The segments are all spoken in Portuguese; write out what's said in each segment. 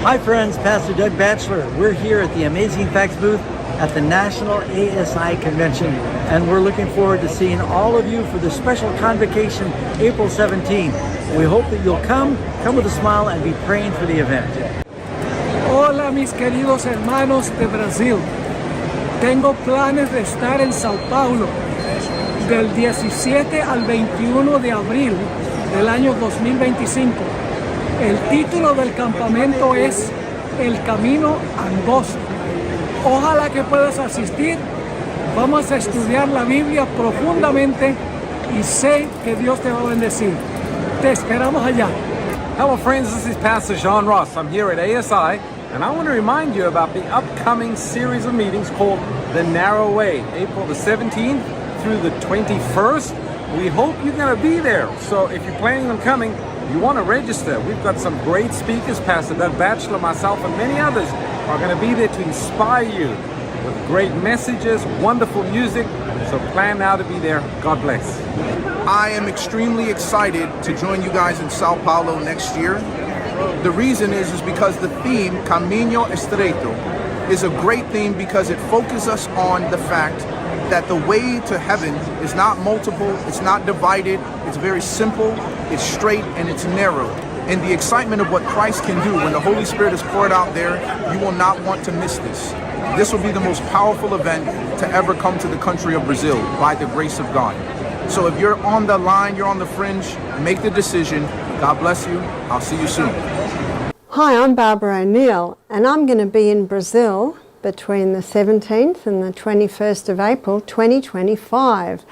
Hi friends, Pastor Doug Batchelor. We're here at the Amazing Facts booth at the National ASI Convention, and we're looking forward to seeing all of you for the special convocation April 17th. We hope that you'll come with a smile, and be praying for the event. Hola mis queridos hermanos de Brasil. Tengo planes de estar en Sao Paulo del 17 al 21 de abril del año 2025. El título del campamento es El Camino Angosto. Ojalá que puedas asistir. Vamos a estudiar la Biblia profundamente y sé que Dios te va a bendecir. Te esperamos allá. Hello friends, this is Pastor John Ross. I'm here at ASI, and I want to remind you about the upcoming series of meetings called The Narrow Way, April the 17th through the 21st. We hope you're going to be there. So if you're planning on coming, you want to register. We've got some great speakers. Pastor Doug Batchelor, myself, and many others are going to be there to inspire you with great messages, wonderful music. So plan now to be there. God bless. I am extremely excited to join you guys in Sao Paulo next year. The reason is because the theme, Caminho Estreito, is a great theme because it focuses us on the fact that the way to heaven is not multiple, it's not divided, it's very simple, it's straight, and it's narrow. And the excitement of what Christ can do when the Holy Spirit is poured out there, you will not want to miss this. This will be the most powerful event to ever come to the country of Brazil by the grace of God. So if you're on the line, you're on the fringe, make the decision. God bless you. I'll see you soon. Hi, I'm Barbara O'Neill, and I'm going to be in Brazil between the 17th and the 21st of April 2025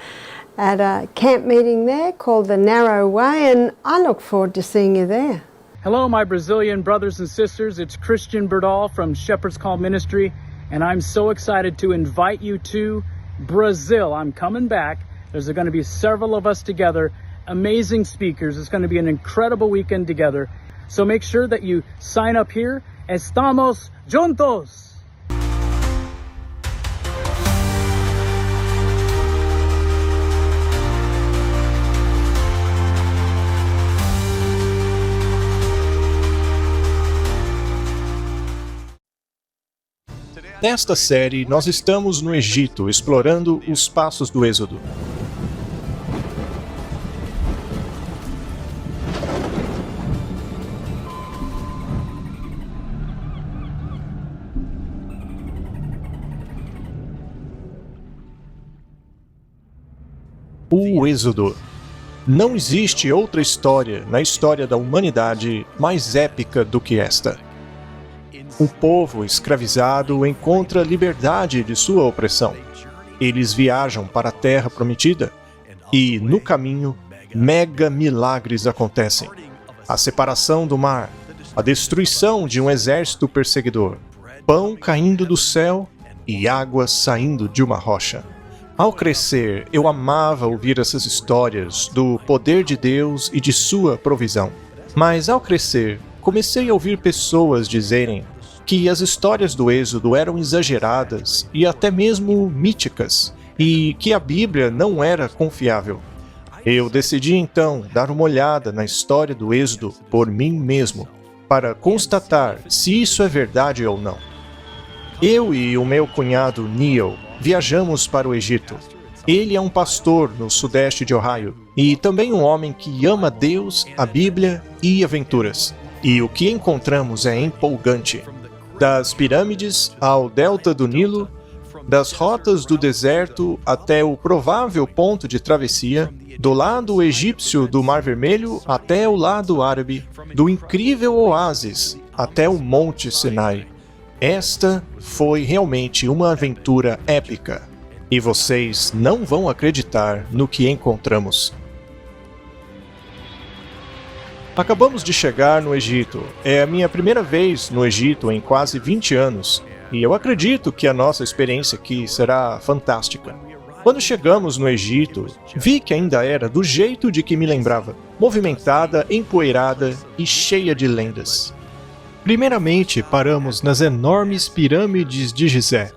at a camp meeting there called The Narrow Way, and I look forward to seeing you there. Hello, my Brazilian brothers and sisters. It's Christian Berdal from Shepherd's Call Ministry, and I'm so excited to invite you to Brazil. I'm coming back. There's going to be several of us together, amazing speakers. It's going to be an incredible weekend together. So make sure that you sign up here. Estamos juntos! Nesta série, nós estamos no Egito, explorando os passos do Êxodo. O Êxodo. Não existe outra história na história da humanidade mais épica do que esta. O povo escravizado encontra liberdade de sua opressão. Eles viajam para a Terra Prometida e, no caminho, mega milagres acontecem. A separação do mar, a destruição de um exército perseguidor, pão caindo do céu e água saindo de uma rocha. Ao crescer, eu amava ouvir essas histórias do poder de Deus e de sua provisão. Mas ao crescer, comecei a ouvir pessoas dizerem que as histórias do Êxodo eram exageradas e até mesmo míticas, e que a Bíblia não era confiável. Eu decidi então dar uma olhada na história do Êxodo por mim mesmo, para constatar se isso é verdade ou não. Eu e o meu cunhado Neil viajamos para o Egito. Ele é um pastor no sudeste de Ohio, e também um homem que ama Deus, a Bíblia e aventuras. E o que encontramos é empolgante. Das pirâmides ao delta do Nilo, das rotas do deserto até o provável ponto de travessia, do lado egípcio do Mar Vermelho até o lado árabe, do incrível oásis até o Monte Sinai. Esta foi realmente uma aventura épica, e vocês não vão acreditar no que encontramos. Acabamos de chegar no Egito. É a minha primeira vez no Egito em quase 20 anos, e eu acredito que a nossa experiência aqui será fantástica. Quando chegamos no Egito, vi que ainda era do jeito de que me lembrava, movimentada, empoeirada e cheia de lendas. Primeiramente, paramos nas enormes pirâmides de Gizé,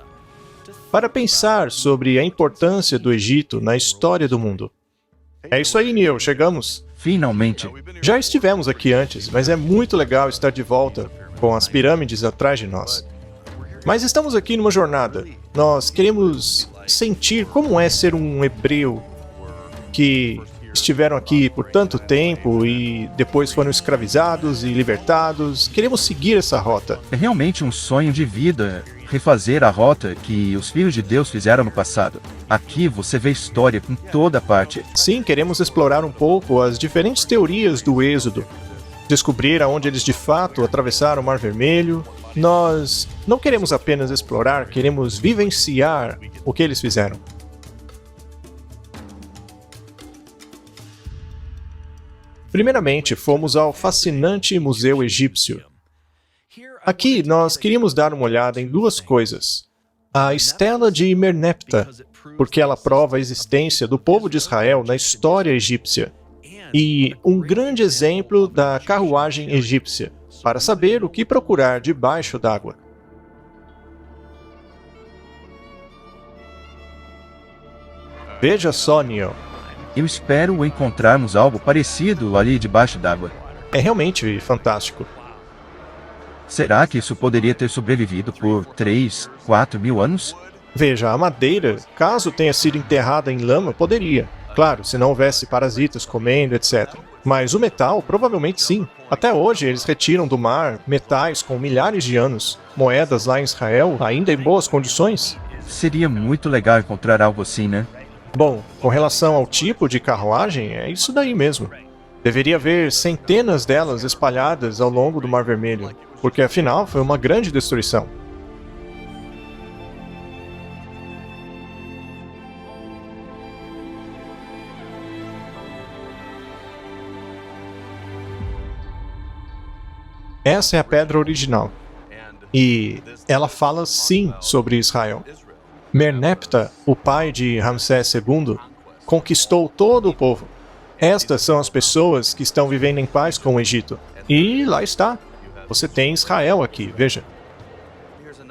para pensar sobre a importância do Egito na história do mundo. É isso aí, Neil, chegamos. Finalmente. Já estivemos aqui antes, mas é muito legal estar de volta. com as pirâmides atrás de nós. Mas estamos aqui numa jornada. Nós queremos sentir como é ser um hebreu que estiveram aqui por tanto tempo e depois foram escravizados e libertados. Queremos seguir essa rota. É realmente um sonho de vida refazer a rota que os filhos de Deus fizeram no passado. Aqui você vê história em toda parte. Sim, queremos explorar um pouco as diferentes teorias do Êxodo, descobrir aonde eles de fato atravessaram o Mar Vermelho. Nós não queremos apenas explorar, queremos vivenciar o que eles fizeram. Primeiramente, fomos ao fascinante Museu Egípcio. Aqui, nós queríamos dar uma olhada em duas coisas. A Estela de Merneptah, porque ela prova a existência do povo de Israel na história egípcia, e um grande exemplo da carruagem egípcia, para saber o que procurar debaixo d'água. Veja só, Neil. Eu espero encontrarmos algo parecido ali debaixo d'água. É realmente fantástico. Será que isso poderia ter sobrevivido por 3, 4 mil anos? Veja, a madeira, caso tenha sido enterrada em lama, poderia. Claro, se não houvesse parasitas comendo, etc. Mas o metal, provavelmente sim. Até hoje, eles retiram do mar metais com milhares de anos. Moedas lá em Israel, ainda em boas condições. Seria muito legal encontrar algo assim, né? Bom, com relação ao tipo de carruagem, é isso daí mesmo. Deveria haver centenas delas espalhadas ao longo do Mar Vermelho, porque afinal foi uma grande destruição. Essa é a pedra original. E ela fala sim sobre Israel. Merneptah, o pai de Ramsés II, conquistou todo o povo. Estas são as pessoas que estão vivendo em paz com o Egito. E lá está. Você tem Israel aqui, veja.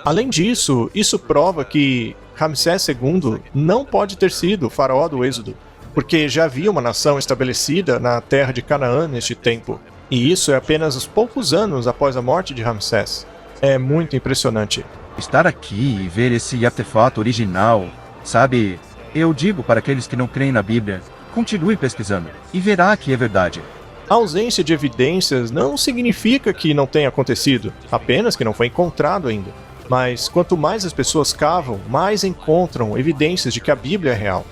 Além disso, isso prova que Ramsés II não pode ter sido o faraó do Êxodo, porque já havia uma nação estabelecida na terra de Canaã neste tempo. E isso é apenas uns poucos anos após a morte de Ramsés. É muito impressionante. Estar aqui e ver esse artefato original, sabe? Eu digo para aqueles que não creem na Bíblia, continue pesquisando e verá que é verdade. A ausência de evidências não significa que não tenha acontecido, apenas que não foi encontrado ainda. Mas quanto mais as pessoas cavam, mais encontram evidências de que a Bíblia é real.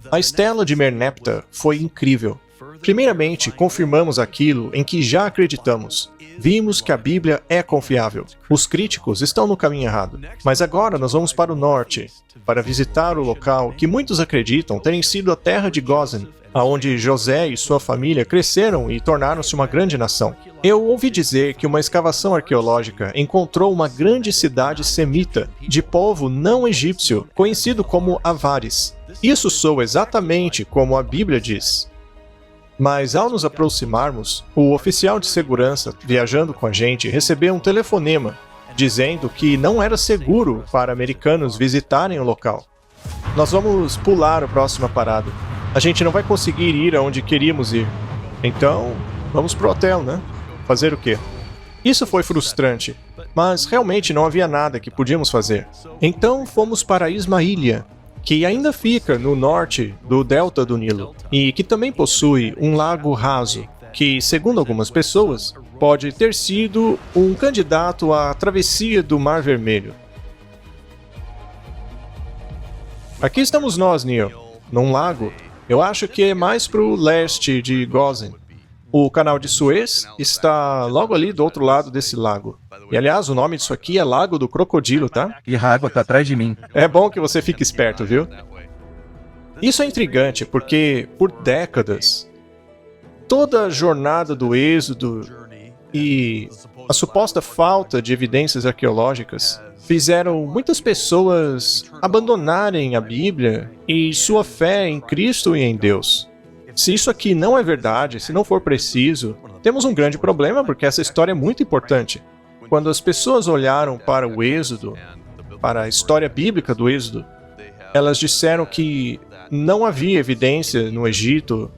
A Estela de Merneptah foi incrível. Primeiramente, confirmamos aquilo em que já acreditamos. Vimos que a Bíblia é confiável. Os críticos estão no caminho errado. Mas agora nós vamos para o norte, para visitar o local que muitos acreditam terem sido a terra de Gozan, aonde José e sua família cresceram e tornaram-se uma grande nação. Eu ouvi dizer que uma escavação arqueológica encontrou uma grande cidade semita, de povo não egípcio, conhecido como Avares. Isso soa exatamente como a Bíblia diz. Mas ao nos aproximarmos, o oficial de segurança viajando com a gente recebeu um telefonema dizendo que não era seguro para americanos visitarem o local. Nós vamos pular a próxima parada. A gente não vai conseguir ir aonde queríamos ir. Então, vamos pro hotel, né? Fazer o quê? Isso foi frustrante, mas realmente não havia nada que podíamos fazer. Então fomos para Ismaília, que ainda fica no norte do delta do Nilo, e que também possui um lago raso, que, segundo algumas pessoas, pode ter sido um candidato à travessia do Mar Vermelho. Aqui estamos nós, Neil, num lago. Eu acho que é mais para o leste de Gozan. O canal de Suez está logo ali do outro lado desse lago. E aliás, o nome disso aqui é Lago do Crocodilo, tá? E a água tá atrás de mim. É bom que você fique esperto, viu? Isso é intrigante porque, por décadas, toda a jornada do Êxodo e a suposta falta de evidências arqueológicas fizeram muitas pessoas abandonarem a Bíblia e sua fé em Cristo e em Deus. Se isso aqui não é verdade, se não for preciso, temos um grande problema porque essa história é muito importante. Quando as pessoas olharam para o Êxodo, para a história bíblica do Êxodo, elas disseram que não havia evidência no Egito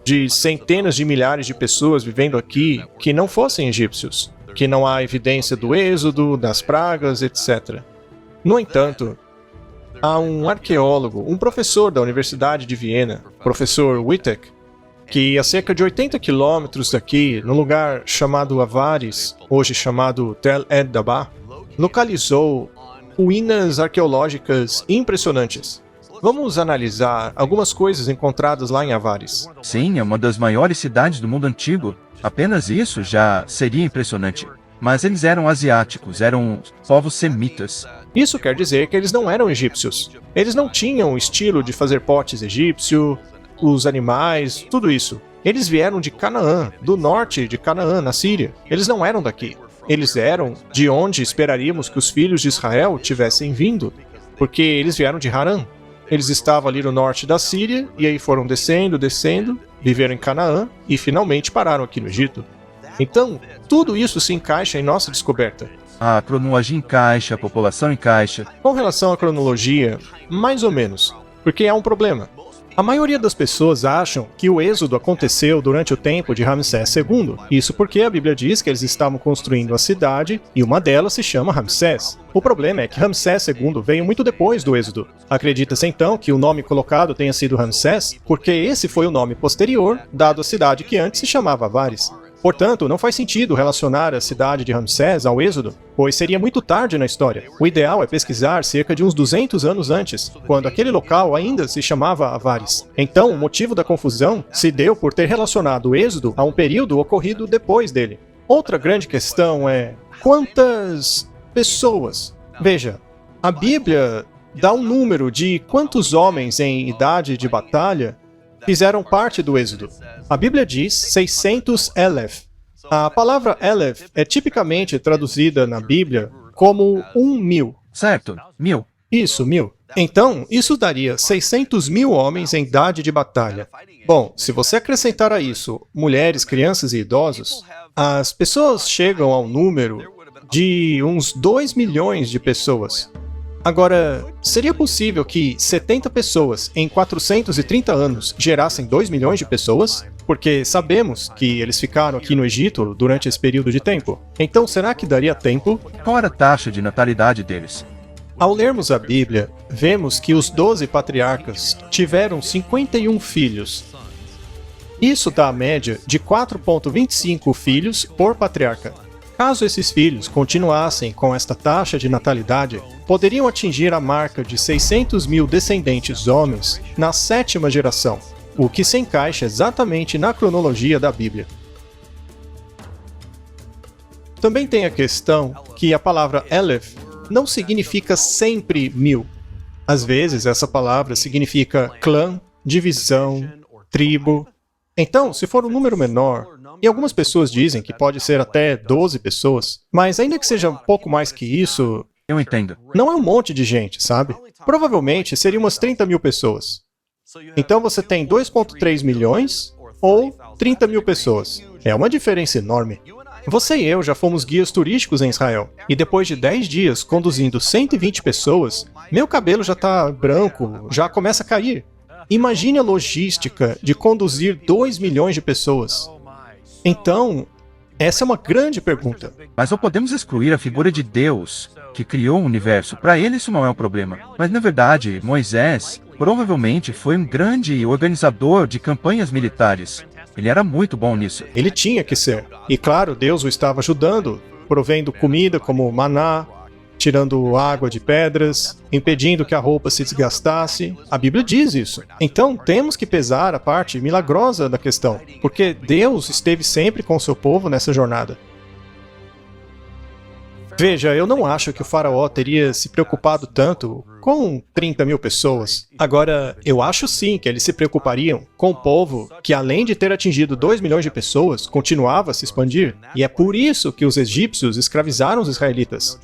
de centenas de milhares de pessoas vivendo aqui que não fossem egípcios, que não há evidência do êxodo, das pragas, etc. No entanto, há um arqueólogo, um professor da Universidade de Viena, professor Wittek, que a cerca de 80 quilômetros daqui, no lugar chamado Avaris, hoje chamado Tel Ed-Dabah, localizou ruínas arqueológicas impressionantes. Vamos analisar algumas coisas encontradas lá em Avaris. Sim, é uma das maiores cidades do mundo antigo. Apenas isso já seria impressionante. Mas eles eram asiáticos, eram povos semitas. Isso quer dizer que eles não eram egípcios. Eles não tinham o estilo de fazer potes egípcio, os animais, tudo isso. Eles vieram de Canaã, do norte de Canaã, na Síria. Eles não eram daqui. Eles eram de onde esperaríamos que os filhos de Israel tivessem vindo, porque eles vieram de Harã. Eles estavam ali no norte da Síria, e aí foram descendo, viveram em Canaã, e finalmente pararam aqui no Egito. Então, tudo isso se encaixa em nossa descoberta. A cronologia encaixa, a população encaixa. Com relação à cronologia, mais ou menos, porque há um problema. A maioria das pessoas acham que o êxodo aconteceu durante o tempo de Ramsés II. Isso porque a Bíblia diz que eles estavam construindo a cidade e uma delas se chama Ramsés. O problema é que Ramsés II veio muito depois do êxodo. Acredita-se então que o nome colocado tenha sido Ramsés porque esse foi o nome posterior dado à cidade que antes se chamava Avaris. Portanto, não faz sentido relacionar a cidade de Ramsés ao êxodo, pois seria muito tarde na história. O ideal é pesquisar cerca de uns 200 anos antes, quando aquele local ainda se chamava Avaris. Então, o motivo da confusão se deu por ter relacionado o êxodo a um período ocorrido depois dele. Outra grande questão é: quantas pessoas? Veja, a Bíblia dá um número de quantos homens em idade de batalha fizeram parte do êxodo. A Bíblia diz 600 Elef. A palavra Elef é tipicamente traduzida na Bíblia como 1.000. Certo, 1000. Isso, 1.000. Então, isso daria 600.000 homens em idade de batalha. Bom, se você acrescentar a isso mulheres, crianças e idosos, as pessoas chegam ao número de uns 2 milhões de pessoas. Agora, seria possível que 70 pessoas em 430 anos gerassem 2 milhões de pessoas? Porque sabemos que eles ficaram aqui no Egito durante esse período de tempo. Então, será que daria tempo? Qual era a taxa de natalidade deles? Ao lermos a Bíblia, vemos que os 12 patriarcas tiveram 51 filhos. Isso dá a média de 4,25 filhos por patriarca. Caso esses filhos continuassem com esta taxa de natalidade, poderiam atingir a marca de 600.000 descendentes homens na 7ª geração, o que se encaixa exatamente na cronologia da Bíblia. Também tem a questão que a palavra Elef não significa sempre 1000. Às vezes essa palavra significa clã, divisão, tribo. Então, se for um número menor, e algumas pessoas dizem que pode ser até 12 pessoas, mas ainda que seja um pouco mais que isso, Eu entendo. não é um monte de gente, sabe? Provavelmente seria umas 30.000 pessoas. Então você tem 2,3 milhões ou 30.000 pessoas. É uma diferença enorme. Você e eu já fomos guias turísticos em Israel, e depois de 10 dias conduzindo 120 pessoas, meu cabelo já tá branco, já começa a cair. Imagine a logística de conduzir 2 milhões de pessoas. Então, essa é uma grande pergunta. Mas não podemos excluir a figura de Deus, que criou o universo. Para ele isso não é um problema. Mas na verdade, Moisés provavelmente foi um grande organizador de campanhas militares. Ele era muito bom nisso. Ele tinha que ser. E claro, Deus o estava ajudando, provendo comida como maná, tirando água de pedras, impedindo que a roupa se desgastasse. A Bíblia diz isso. Então temos que pesar a parte milagrosa da questão, porque Deus esteve sempre com o seu povo nessa jornada. Veja, eu não acho que o faraó teria se preocupado tanto com 30.000 pessoas. Agora, eu acho sim que eles se preocupariam com o povo que, além de ter atingido 2 milhões de pessoas, continuava a se expandir. E é por isso que os egípcios escravizaram os israelitas.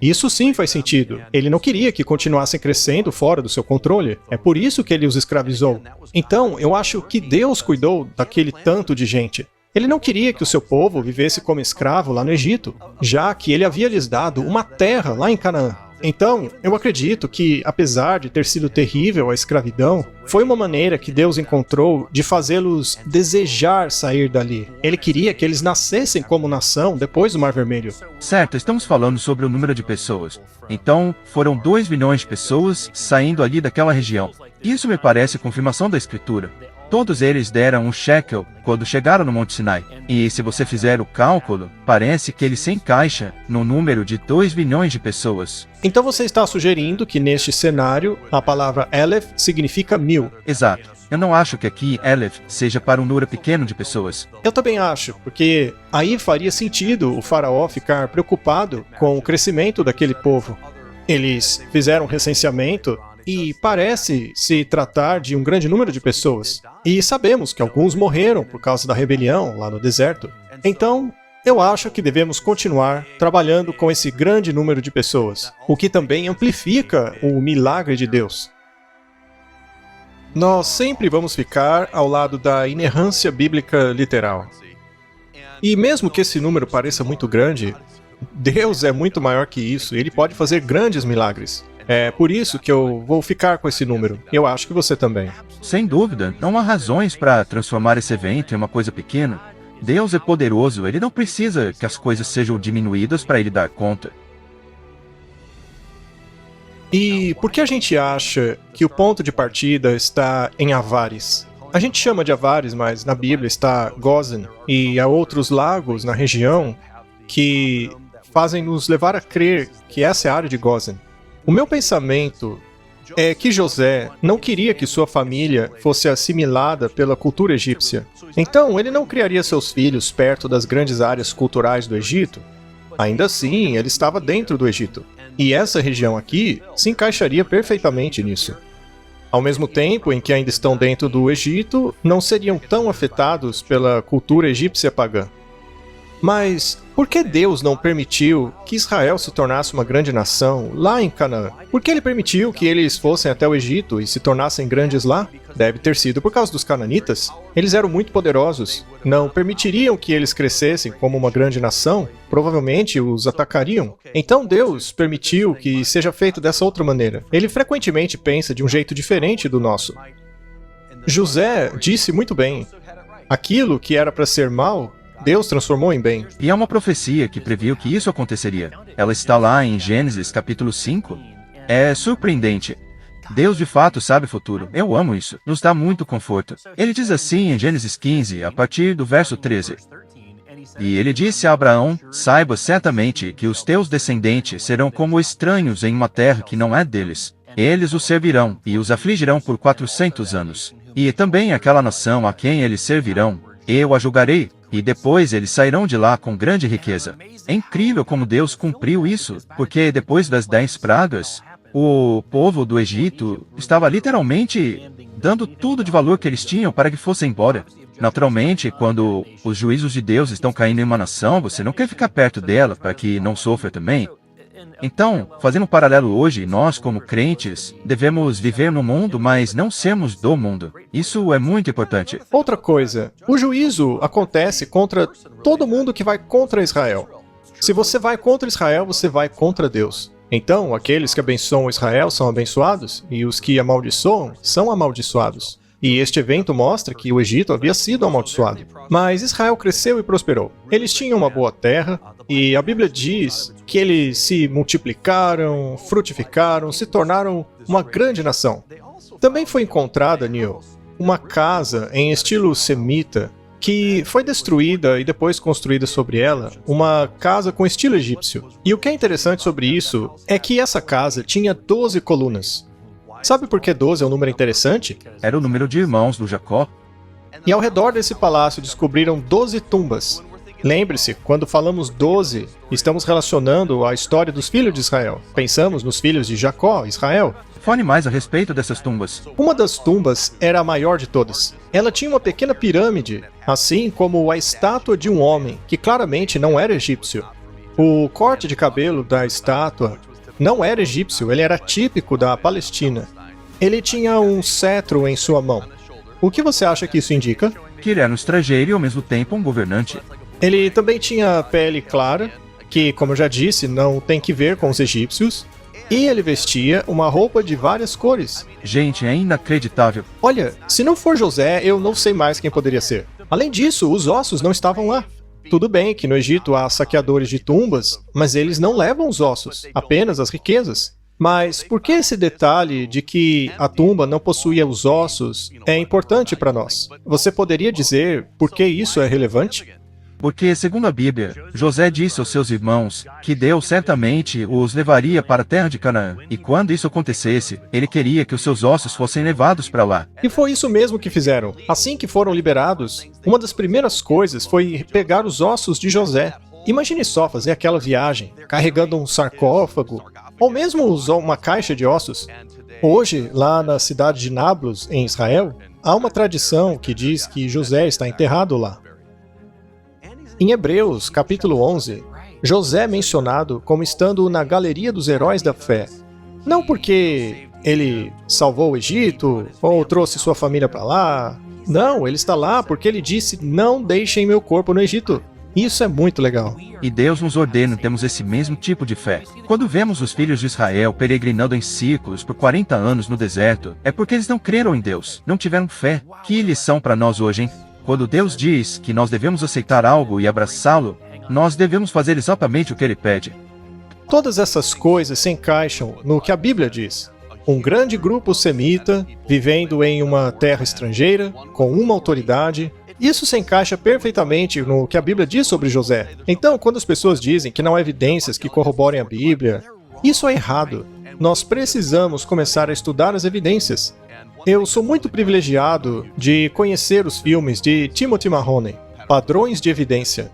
Isso sim faz sentido. Ele não queria que continuassem crescendo fora do seu controle. É por isso que ele os escravizou. Então, eu acho que Deus cuidou daquele tanto de gente. Ele não queria que o seu povo vivesse como escravo lá no Egito, já que ele havia lhes dado uma terra lá em Canaã. Então, eu acredito que, apesar de ter sido terrível a escravidão, foi uma maneira que Deus encontrou de fazê-los desejar sair dali. Ele queria que eles nascessem como nação depois do Mar Vermelho. Certo, estamos falando sobre o número de pessoas. Então, foram 2 bilhões de pessoas saindo ali daquela região. Isso me parece confirmação da Escritura. Todos eles deram um shekel quando chegaram no Monte Sinai. E se você fizer o cálculo, parece que ele se encaixa no número de 2 bilhões de pessoas. Então você está sugerindo que neste cenário a palavra Aleph significa 1000. Exato. Eu não acho que aqui Aleph seja para um número pequeno de pessoas. Eu também acho, porque aí faria sentido o faraó ficar preocupado com o crescimento daquele povo. Eles fizeram um recenseamento e parece se tratar de um grande número de pessoas. E sabemos que alguns morreram por causa da rebelião lá no deserto. Então, eu acho que devemos continuar trabalhando com esse grande número de pessoas, o que também amplifica o milagre de Deus. Nós sempre vamos ficar ao lado da inerrância bíblica literal. E mesmo que esse número pareça muito grande, Deus é muito maior que isso, ele pode fazer grandes milagres. É por isso que eu vou ficar com esse número. Eu acho que você também. Sem dúvida, não há razões para transformar esse evento em uma coisa pequena. Deus é poderoso, ele não precisa que as coisas sejam diminuídas para ele dar conta. E por que a gente acha que o ponto de partida está em Avares? A gente chama de Avares, mas na Bíblia está Gozen, e há outros lagos na região que fazem nos levar a crer que essa é a área de Gozen. O meu pensamento é que José não queria que sua família fosse assimilada pela cultura egípcia. Então, ele não criaria seus filhos perto das grandes áreas culturais do Egito. Ainda assim, ele estava dentro do Egito. E essa região aqui se encaixaria perfeitamente nisso. Ao mesmo tempo em que ainda estão dentro do Egito, não seriam tão afetados pela cultura egípcia pagã. Mas por que Deus não permitiu que Israel se tornasse uma grande nação lá em Canaã? Por que ele permitiu que eles fossem até o Egito e se tornassem grandes lá? Deve ter sido por causa dos cananitas. Eles eram muito poderosos. Não permitiriam que eles crescessem como uma grande nação. Provavelmente os atacariam. Então Deus permitiu que seja feito dessa outra maneira. Ele frequentemente pensa de um jeito diferente do nosso. José disse muito bem. Aquilo que era para ser mal, Deus transformou em bem. E há uma profecia que previu que isso aconteceria. Ela está lá em Gênesis capítulo 5. É surpreendente. Deus de fato sabe o futuro. Eu amo isso. Nos dá muito conforto. Ele diz assim em Gênesis 15, a partir do verso 13. E ele disse a Abraão, saiba certamente que os teus descendentes serão como estranhos em uma terra que não é deles. Eles os servirão e os afligirão por 400 anos. E também aquela nação a quem eles servirão, eu a julgarei, e depois eles sairão de lá com grande riqueza. É incrível como Deus cumpriu isso, porque depois das 10 pragas, o povo do Egito estava literalmente dando tudo de valor que eles tinham para que fossem embora. Naturalmente, quando os juízos de Deus estão caindo em uma nação, você não quer ficar perto dela para que não sofra também. Então, fazendo um paralelo hoje, nós como crentes devemos viver no mundo, mas não sermos do mundo. Isso é muito importante. Outra coisa, o juízo acontece contra todo mundo que vai contra Israel. Se você vai contra Israel, você vai contra Deus. Então, aqueles que abençoam Israel são abençoados, e os que amaldiçoam são amaldiçoados. E este evento mostra que o Egito havia sido amaldiçoado. Mas Israel cresceu e prosperou. Eles tinham uma boa terra, e a Bíblia diz que eles se multiplicaram, frutificaram, se tornaram uma grande nação. Também foi encontrada, Neil, uma casa em estilo semita, que foi destruída e depois construída sobre ela, uma casa com estilo egípcio. E o que é interessante sobre isso é que essa casa tinha 12 colunas. Sabe por que 12 é um número interessante? Era o número de irmãos do Jacó. E ao redor desse palácio descobriram 12 tumbas. Lembre-se, quando falamos 12, estamos relacionando a história dos filhos de Israel. Pensamos nos filhos de Jacó, Israel. Fale mais a respeito dessas tumbas. Uma das tumbas era a maior de todas. Ela tinha uma pequena pirâmide, assim como a estátua de um homem, que claramente não era egípcio. O corte de cabelo da estátua não era egípcio, ele era típico da Palestina. Ele tinha um cetro em sua mão. O que você acha que isso indica? Que ele era um estrangeiro e ao mesmo tempo um governante. Ele também tinha pele clara, que, como eu já disse, não tem que ver com os egípcios. E ele vestia uma roupa de várias cores. Gente, é inacreditável. Olha, se não for José, eu não sei mais quem poderia ser. Além disso, os ossos não estavam lá. Tudo bem que no Egito há saqueadores de tumbas, mas eles não levam os ossos, apenas as riquezas. Mas por que esse detalhe de que a tumba não possuía os ossos é importante para nós? Você poderia dizer por que isso é relevante? Porque, segundo a Bíblia, José disse aos seus irmãos que Deus certamente os levaria para a terra de Canaã. E quando isso acontecesse, ele queria que os seus ossos fossem levados para lá. E foi isso mesmo que fizeram. Assim que foram liberados, uma das primeiras coisas foi pegar os ossos de José. Imagine só fazer aquela viagem, carregando um sarcófago, ou mesmo uma caixa de ossos. Hoje, lá na cidade de Nablus, em Israel, há uma tradição que diz que José está enterrado lá. Em Hebreus, capítulo 11, José é mencionado como estando na galeria dos heróis da fé. Não porque ele salvou o Egito ou trouxe sua família para lá. Não, ele está lá porque ele disse: não deixem meu corpo no Egito. Isso é muito legal. E Deus nos ordena termos esse mesmo tipo de fé. Quando vemos os filhos de Israel peregrinando em círculos por 40 anos no deserto, é porque eles não creram em Deus, não tiveram fé. Que lição para nós hoje, hein? Quando Deus diz que nós devemos aceitar algo e abraçá-lo, nós devemos fazer exatamente o que ele pede. Todas essas coisas se encaixam no que a Bíblia diz. Um grande grupo semita, vivendo em uma terra estrangeira, com uma autoridade. Isso se encaixa perfeitamente no que a Bíblia diz sobre José. Então, quando as pessoas dizem que não há evidências que corroborem a Bíblia, isso é errado. Nós precisamos começar a estudar as evidências. Eu sou muito privilegiado de conhecer os filmes de Timothy Mahoney, Padrões de Evidência.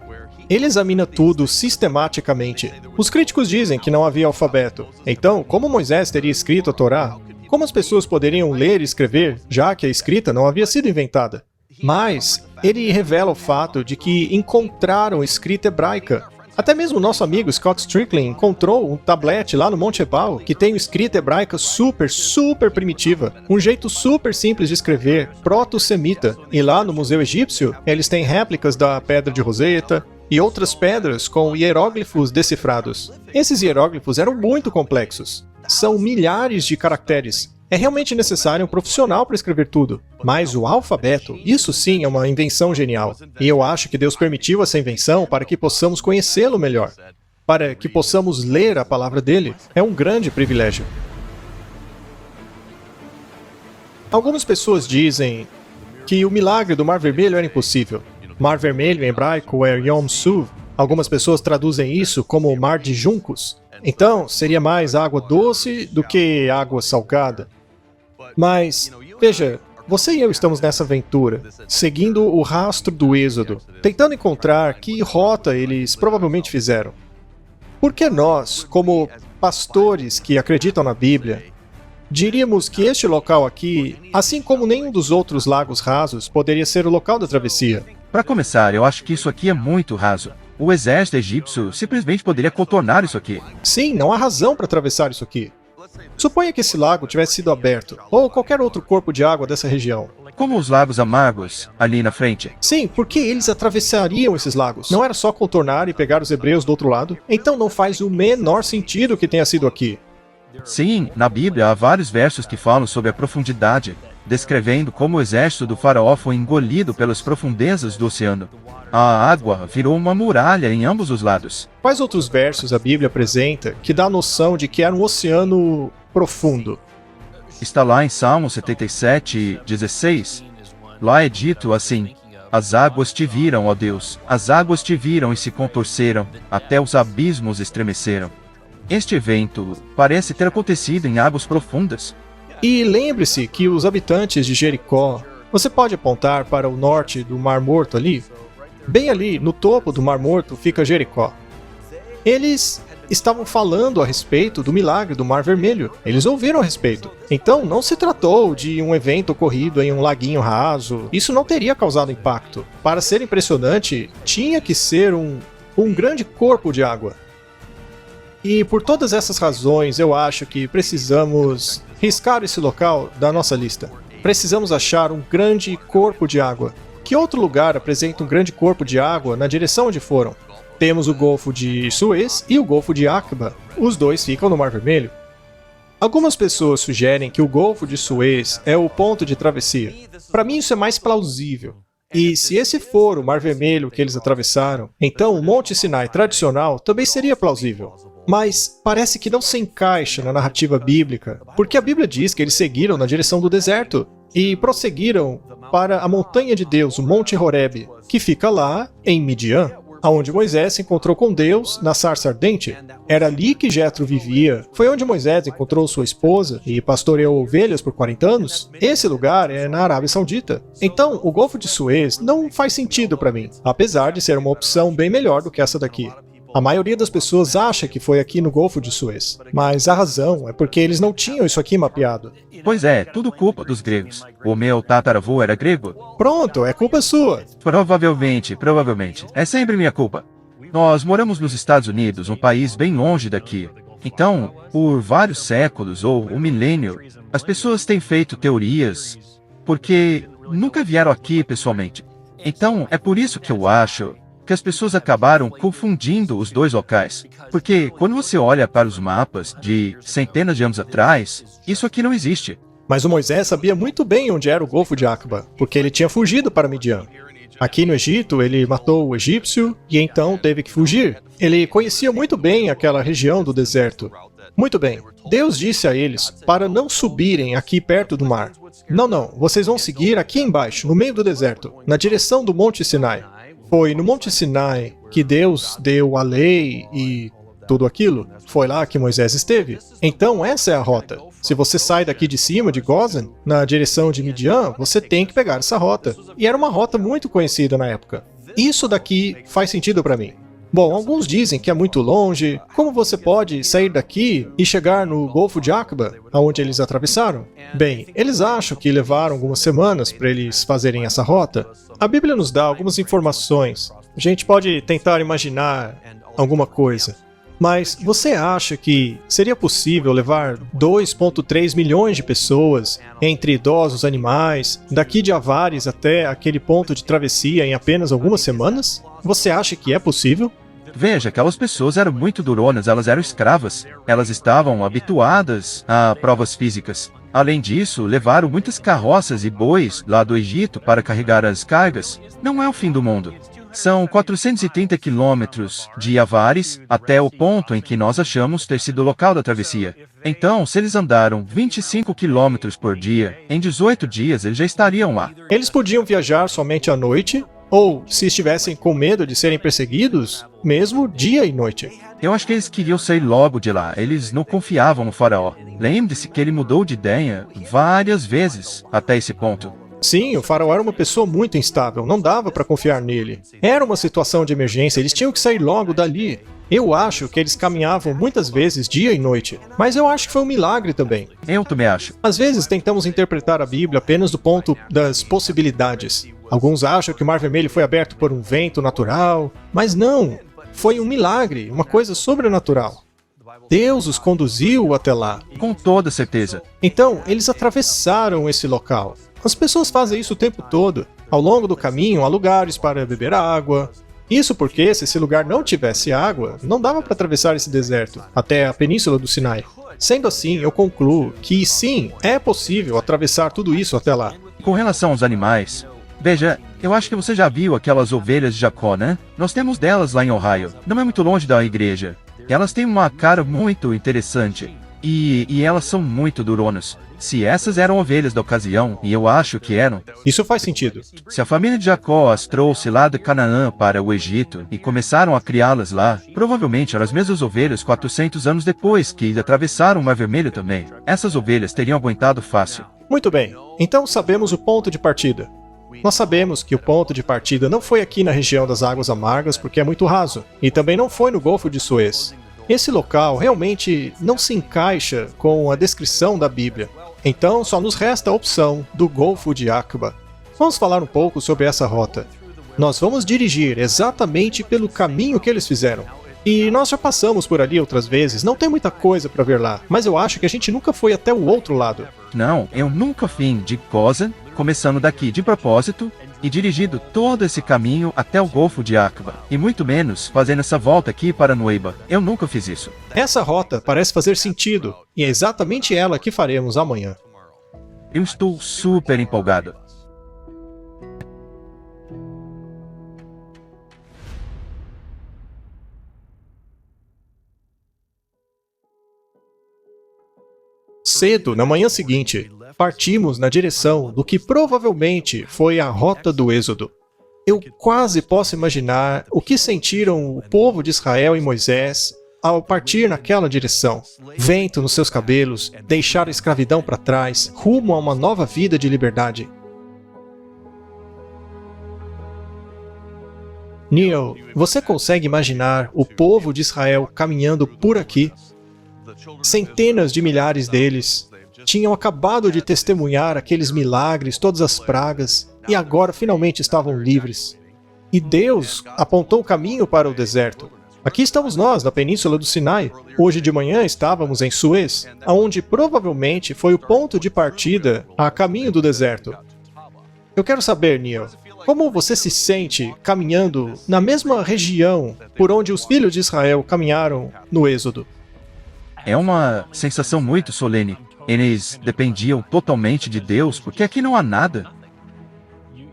Ele examina tudo sistematicamente. Os críticos dizem que não havia alfabeto. Então, como Moisés teria escrito a Torá? Como as pessoas poderiam ler e escrever, já que a escrita não havia sido inventada? Mas ele revela o fato de que encontraram escrita hebraica. Até mesmo nosso amigo Scott Strickland encontrou um tablete lá no Monte Ebal que tem escrita hebraica super primitiva, um jeito super simples de escrever, proto-semita. E lá no Museu Egípcio, eles têm réplicas da Pedra de Roseta e outras pedras com hieróglifos decifrados. Esses hieróglifos eram muito complexos. São milhares de caracteres. É realmente necessário um profissional para escrever tudo. Mas o alfabeto, isso sim é uma invenção genial. E eu acho que Deus permitiu essa invenção para que possamos conhecê-lo melhor. Para que possamos ler a palavra dele. É um grande privilégio. Algumas pessoas dizem que o milagre do Mar Vermelho era impossível. Mar Vermelho em hebraico é Yom Suv. Algumas pessoas traduzem isso como Mar de Juncos. Então, seria mais água doce do que água salgada. Mas, veja, você e eu estamos nessa aventura, seguindo o rastro do Êxodo, tentando encontrar que rota eles provavelmente fizeram. Por que nós, como pastores que acreditam na Bíblia, diríamos que este local aqui, assim como nenhum dos outros lagos rasos, poderia ser o local da travessia? Para começar, eu acho que isso aqui é muito raso. O exército egípcio simplesmente poderia contornar isso aqui. Sim, não há razão para atravessar isso aqui. Suponha que esse lago tivesse sido aberto, ou qualquer outro corpo de água dessa região. Como os lagos amargos, ali na frente. Sim, por que eles atravessariam esses lagos? Não era só contornar e pegar os hebreus do outro lado? Então não faz o menor sentido que tenha sido aqui. Sim, na Bíblia há vários versos que falam sobre a profundidade, descrevendo como o exército do faraó foi engolido pelas profundezas do oceano. A água virou uma muralha em ambos os lados. Quais outros versos a Bíblia apresenta que dá a noção de que era um oceano profundo? Está lá em Salmo 77:16. Lá é dito assim: as águas te viram, ó Deus, as águas te viram e se contorceram, até os abismos estremeceram. Este evento parece ter acontecido em águas profundas. E lembre-se que os habitantes de Jericó, você pode apontar para o norte do Mar Morto ali? Bem ali, no topo do Mar Morto, fica Jericó. Eles estavam falando a respeito do milagre do Mar Vermelho. Eles ouviram a respeito. Então, não se tratou de um evento ocorrido em um laguinho raso. Isso não teria causado impacto. Para ser impressionante, tinha que ser um grande corpo de água. E por todas essas razões, eu acho que precisamos riscar esse local da nossa lista. Precisamos achar um grande corpo de água. Que outro lugar apresenta um grande corpo de água na direção onde foram? Temos o Golfo de Suez e o Golfo de Aqaba. Os dois ficam no Mar Vermelho. Algumas pessoas sugerem que o Golfo de Suez é o ponto de travessia. Para mim isso é mais plausível. E se esse for o Mar Vermelho que eles atravessaram, então o Monte Sinai tradicional também seria plausível. Mas parece que não se encaixa na narrativa bíblica, porque a Bíblia diz que eles seguiram na direção do deserto e prosseguiram para a montanha de Deus, o Monte Horebe, que fica lá em Midian, onde Moisés se encontrou com Deus na sarça ardente. Era ali que Jetro vivia. Foi onde Moisés encontrou sua esposa e pastoreou ovelhas por 40 anos. Esse lugar é na Arábia Saudita. Então, o Golfo de Suez não faz sentido para mim, apesar de ser uma opção bem melhor do que essa daqui. A maioria das pessoas acha que foi aqui no Golfo de Suez, mas a razão é porque eles não tinham isso aqui mapeado. Pois é, tudo culpa dos gregos. O meu tataravô era grego? Pronto, é culpa sua. Provavelmente. É sempre minha culpa. Nós moramos nos Estados Unidos, um país bem longe daqui. Então, por vários séculos ou um milênio, as pessoas têm feito teorias porque nunca vieram aqui pessoalmente. Então, é por isso que eu acho que as pessoas acabaram confundindo os dois locais. Porque quando você olha para os mapas de centenas de anos atrás, isso aqui não existe. Mas o Moisés sabia muito bem onde era o Golfo de Aqaba, porque ele tinha fugido para Midian. Aqui no Egito, ele matou o egípcio e então teve que fugir. Ele conhecia muito bem aquela região do deserto. Muito bem, Deus disse a eles para não subirem aqui perto do mar. Não, vocês vão seguir aqui embaixo, no meio do deserto, na direção do Monte Sinai. Foi no Monte Sinai que Deus deu a lei e tudo aquilo. Foi lá que Moisés esteve. Então essa é a rota. Se você sai daqui de cima, de Gozan, na direção de Midian, você tem que pegar essa rota. E era uma rota muito conhecida na época. Isso daqui faz sentido para mim. Bom, alguns dizem que é muito longe. Como você pode sair daqui e chegar no Golfo de Aqaba, aonde eles atravessaram? Bem, eles acham que levaram algumas semanas para eles fazerem essa rota. A Bíblia nos dá algumas informações. A gente pode tentar imaginar alguma coisa. Mas você acha que seria possível levar 2,3 milhões de pessoas, entre idosos, animais, daqui de Avares até aquele ponto de travessia em apenas algumas semanas? Você acha que é possível? Veja, aquelas pessoas eram muito duronas, elas eram escravas. Elas estavam habituadas a provas físicas. Além disso, levaram muitas carroças e bois lá do Egito para carregar as cargas. Não é o fim do mundo. São 430 quilômetros de Avares até o ponto em que nós achamos ter sido o local da travessia. Então, se eles andaram 25 quilômetros por dia, em 18 dias eles já estariam lá. Eles podiam viajar somente à noite, ou, se estivessem com medo de serem perseguidos, mesmo dia e noite. Eu acho que eles queriam sair logo de lá, eles não confiavam no faraó. Lembre-se que ele mudou de ideia várias vezes até esse ponto. Sim, o faraó era uma pessoa muito instável, não dava para confiar nele. Era uma situação de emergência, eles tinham que sair logo dali. Eu acho que eles caminhavam muitas vezes dia e noite, mas eu acho que foi um milagre também. Eu também acho. Às vezes tentamos interpretar a Bíblia apenas do ponto das possibilidades. Alguns acham que o Mar Vermelho foi aberto por um vento natural, mas não, foi um milagre, uma coisa sobrenatural. Deus os conduziu até lá. Com toda certeza. Então, eles atravessaram esse local. As pessoas fazem isso o tempo todo. Ao longo do caminho, há lugares para beber água. Isso porque, se esse lugar não tivesse água, não dava para atravessar esse deserto, até a península do Sinai. Sendo assim, eu concluo que sim, é possível atravessar tudo isso até lá. Com relação aos animais, veja, eu acho que você já viu aquelas ovelhas de Jacó, né? Nós temos delas lá em Ohio. Não é muito longe da igreja. Elas têm uma cara muito interessante. E elas são muito duronas. Se essas eram ovelhas da ocasião, e eu acho que eram... Isso faz sentido. Se a família de Jacó as trouxe lá de Canaã para o Egito e começaram a criá-las lá, provavelmente eram as mesmas ovelhas 400 anos depois que atravessaram o Mar Vermelho também. Essas ovelhas teriam aguentado fácil. Muito bem, então sabemos o ponto de partida. Nós sabemos que o ponto de partida não foi aqui na região das Águas Amargas porque é muito raso, e também não foi no Golfo de Suez. Esse local realmente não se encaixa com a descrição da Bíblia. Então só nos resta a opção do Golfo de Aqaba. Vamos falar um pouco sobre essa rota. Nós vamos dirigir exatamente pelo caminho que eles fizeram. E nós já passamos por ali outras vezes, não tem muita coisa para ver lá, mas eu acho que a gente nunca foi até o outro lado. Não, eu nunca vim de Gozan, começando daqui de propósito, e dirigido todo esse caminho até o Golfo de Aqaba, e muito menos fazendo essa volta aqui para Nueiba. Eu nunca fiz isso. Essa rota parece fazer sentido, e é exatamente ela que faremos amanhã. Eu estou super empolgado. Cedo, na manhã seguinte, partimos na direção do que provavelmente foi a rota do Êxodo. Eu quase posso imaginar o que sentiram o povo de Israel e Moisés ao partir naquela direção. Vento nos seus cabelos, deixar a escravidão para trás, rumo a uma nova vida de liberdade. Neil, você consegue imaginar o povo de Israel caminhando por aqui? Centenas de milhares deles tinham acabado de testemunhar aqueles milagres, todas as pragas, e agora finalmente estavam livres. E Deus apontou o caminho para o deserto. Aqui estamos nós, na península do Sinai. Hoje de manhã estávamos em Suez, onde provavelmente foi o ponto de partida a caminho do deserto. Eu quero saber, Neil, como você se sente caminhando na mesma região por onde os filhos de Israel caminharam no Êxodo? É uma sensação muito solene. Eles dependiam totalmente de Deus, porque aqui não há nada.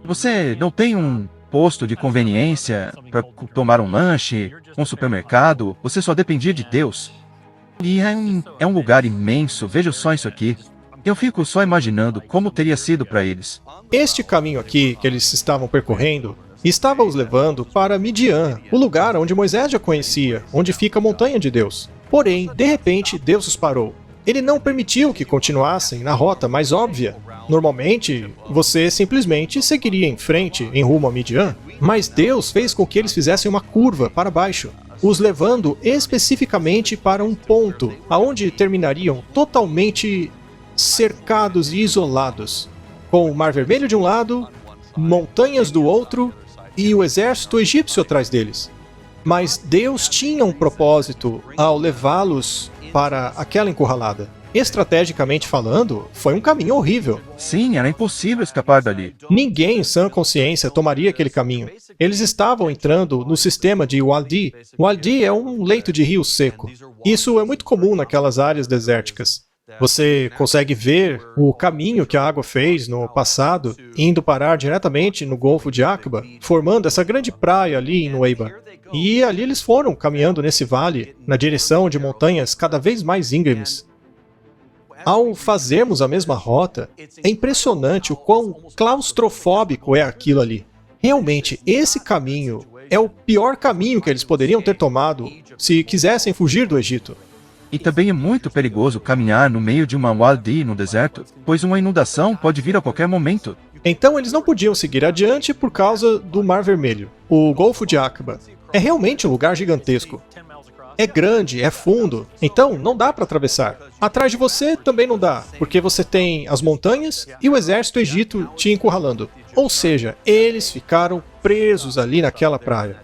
Você não tem um posto de conveniência para tomar um lanche, um supermercado, você só dependia de Deus. E é um lugar imenso, veja só isso aqui. Eu fico só imaginando como teria sido para eles. Este caminho aqui que eles estavam percorrendo estava os levando para Midian, o lugar onde Moisés já conhecia, onde fica a montanha de Deus. Porém, de repente, Deus os parou. Ele não permitiu que continuassem na rota mais óbvia. Normalmente, você simplesmente seguiria em frente, em rumo a Midian, mas Deus fez com que eles fizessem uma curva para baixo, os levando especificamente para um ponto, aonde terminariam totalmente cercados e isolados, com o Mar Vermelho de um lado, montanhas do outro e o exército egípcio atrás deles. Mas Deus tinha um propósito ao levá-los para aquela encurralada. Estrategicamente falando, foi um caminho horrível. Sim, era impossível escapar dali. Ninguém em sã consciência tomaria aquele caminho. Eles estavam entrando no sistema de Wadi. Wadi é um leito de rio seco. Isso é muito comum naquelas áreas desérticas. Você consegue ver o caminho que a água fez no passado, indo parar diretamente no Golfo de Aqaba, formando essa grande praia ali em Nueiba. E ali eles foram caminhando nesse vale, na direção de montanhas cada vez mais íngremes. Ao fazermos a mesma rota, é impressionante o quão claustrofóbico é aquilo ali. Realmente, esse caminho é o pior caminho que eles poderiam ter tomado se quisessem fugir do Egito. E também é muito perigoso caminhar no meio de uma wadi no deserto, pois uma inundação pode vir a qualquer momento. Então eles não podiam seguir adiante por causa do Mar Vermelho. O Golfo de Aqaba é realmente um lugar gigantesco. É grande, é fundo, então não dá para atravessar. Atrás de você também não dá, porque você tem as montanhas e o exército egito te encurralando. Ou seja, eles ficaram presos ali naquela praia.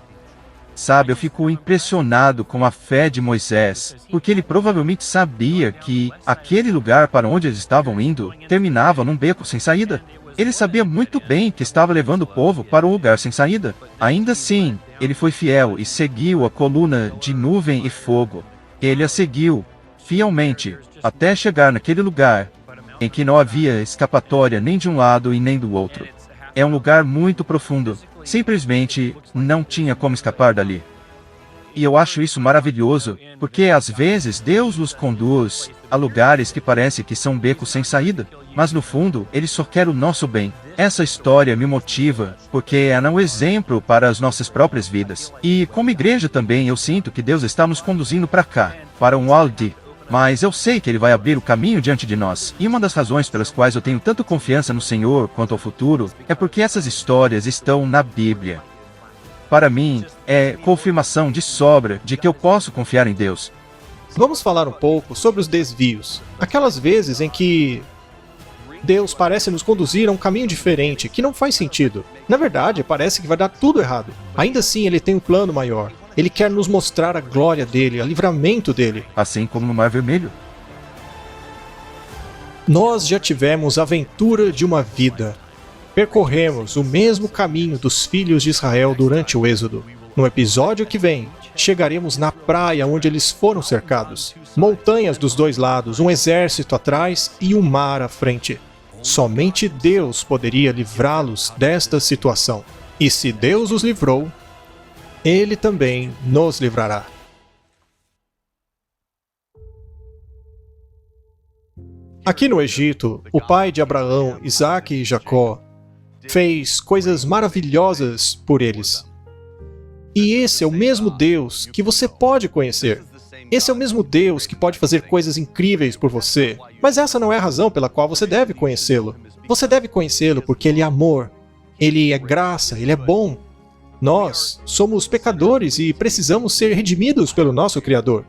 Sabe, eu fico impressionado com a fé de Moisés, porque ele provavelmente sabia que aquele lugar para onde eles estavam indo terminava num beco sem saída. Ele sabia muito bem que estava levando o povo para um lugar sem saída. Ainda assim, ele foi fiel e seguiu a coluna de nuvem e fogo. Ele a seguiu fielmente até chegar naquele lugar em que não havia escapatória nem de um lado e nem do outro. É um lugar muito profundo. Simplesmente não tinha como escapar dali. E eu acho isso maravilhoso, porque às vezes Deus nos conduz a lugares que parece que são becos sem saída, mas no fundo Ele só quer o nosso bem. Essa história me motiva, porque é um exemplo para as nossas próprias vidas. E como igreja também eu sinto que Deus está nos conduzindo para cá, para um Wadi. Mas eu sei que Ele vai abrir o caminho diante de nós. E uma das razões pelas quais eu tenho tanta confiança no Senhor quanto ao futuro, é porque essas histórias estão na Bíblia. Para mim, é confirmação de sobra de que eu posso confiar em Deus. Vamos falar um pouco sobre os desvios. Aquelas vezes em que Deus parece nos conduzir a um caminho diferente, que não faz sentido. Na verdade, parece que vai dar tudo errado. Ainda assim, Ele tem um plano maior. Ele quer nos mostrar a glória dele, o livramento dele. Assim como no Mar Vermelho. Nós já tivemos a aventura de uma vida. Percorremos o mesmo caminho dos filhos de Israel durante o Êxodo. No episódio que vem, chegaremos na praia onde eles foram cercados. Montanhas dos dois lados, um exército atrás e um mar à frente. Somente Deus poderia livrá-los desta situação. E se Deus os livrou, Ele também nos livrará. Aqui no Egito, o pai de Abraão, Isaque e Jacó fez coisas maravilhosas por eles. E esse é o mesmo Deus que você pode conhecer. Esse é o mesmo Deus que pode fazer coisas incríveis por você. Mas essa não é a razão pela qual você deve conhecê-lo. Você deve conhecê-lo porque Ele é amor, Ele é graça, Ele é bom. Nós somos pecadores e precisamos ser redimidos pelo nosso Criador.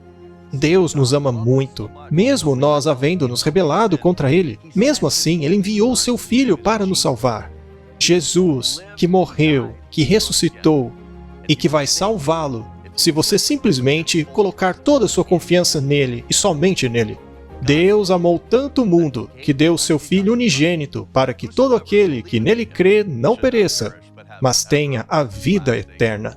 Deus nos ama muito, mesmo nós havendo nos rebelado contra Ele. Mesmo assim, Ele enviou o seu Filho para nos salvar. Jesus, que morreu, que ressuscitou e que vai salvá-lo se você simplesmente colocar toda a sua confiança nele e somente nele. Deus amou tanto o mundo que deu o seu Filho unigênito para que todo aquele que nele crê não pereça, mas tenha a vida eterna.